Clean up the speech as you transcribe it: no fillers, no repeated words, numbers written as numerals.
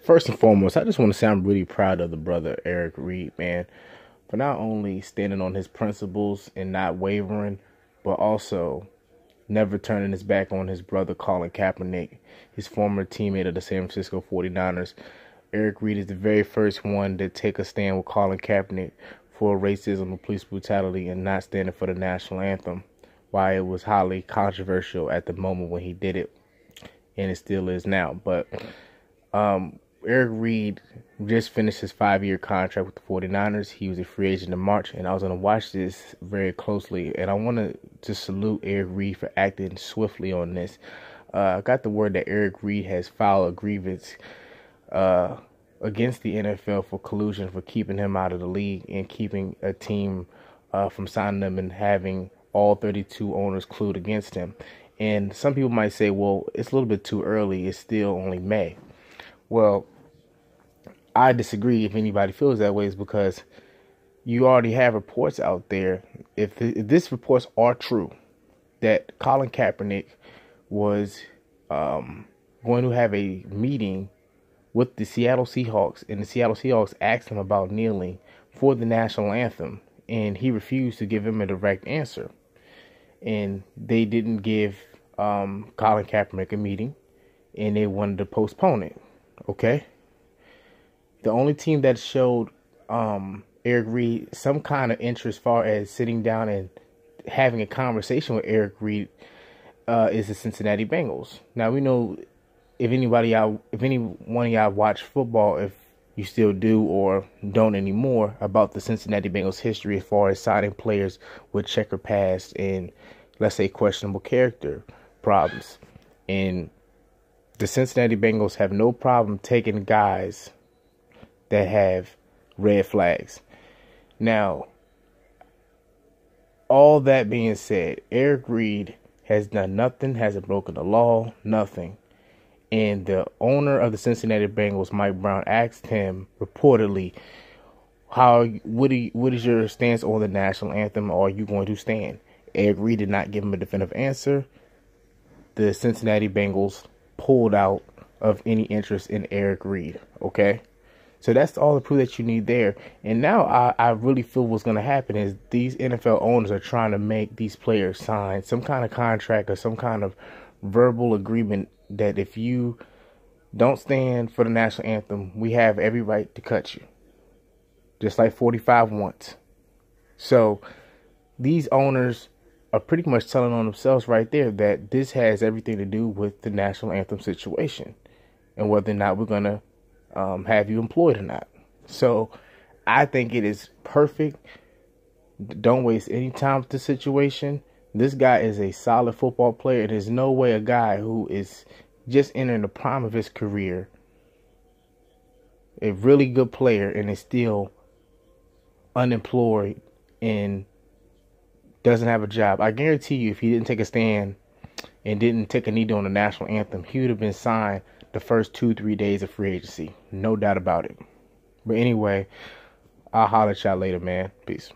First and foremost, I just want to say I'm really proud of the brother Eric Reid, man, for not only standing on his principles and not wavering, but also never turning his back on his brother Colin Kaepernick, his former teammate of the San Francisco 49ers. Eric Reid is the very first one to take a stand with Colin Kaepernick for racism and police brutality and not standing for the national anthem, why it was highly controversial at the moment when he did it, and it still is now. But Eric Reid just finished his 5-year contract with the 49ers. He was a free agent in March, and I was going to watch this very closely. And I want to salute Eric Reid for acting swiftly on this. I got the word that Eric Reid has filed a grievance against the NFL for collusion, for keeping him out of the league and keeping a team from signing them and having all 32 owners clued against him. And some people might say, well, it's a little bit too early. It's still only May. Well, I disagree. If anybody feels that way, is because you already have reports out there. If these reports are true, that Colin Kaepernick was going to have a meeting with the Seattle Seahawks, and the Seattle Seahawks asked him about kneeling for the national anthem, and he refused to give him a direct answer. And they didn't give Colin Kaepernick a meeting, and they wanted to postpone it. Okay? The only team that showed Eric Reid some kind of interest as far as sitting down and having a conversation with Eric Reid is the Cincinnati Bengals. Now, we know if any one of y'all watch football, if you still do or don't anymore, about the Cincinnati Bengals history as far as signing players with checker past and, let's say, questionable character problems. And the Cincinnati Bengals have no problem taking guys that have red flags. Now, all that being said, Eric Reid has done nothing, hasn't broken the law, nothing. And the owner of the Cincinnati Bengals, Mike Brown, asked him reportedly, what is your stance on the national anthem? Or are you going to stand? Eric Reid did not give him a definitive answer. The Cincinnati Bengals pulled out of any interest in Eric Reid. Okay? So that's all the proof that you need there. And now I really feel what's going to happen is these NFL owners are trying to make these players sign some kind of contract or some kind of verbal agreement that if you don't stand for the national anthem, we have every right to cut you. Just like 45 once. So these owners are pretty much telling on themselves right there that this has everything to do with the national anthem situation and whether or not we're going to have you employed or not. So I think it is perfect. Don't waste any time with the situation. This guy is a solid football player. There's no way a guy who is just entering the prime of his career, a really good player, and is still unemployed and doesn't have a job. I guarantee you, if he didn't take a stand and didn't take a knee on the national anthem, he would have been signed the first 2-3 days of free agency. No doubt about it. But anyway, I'll holler at y'all later, man. Peace.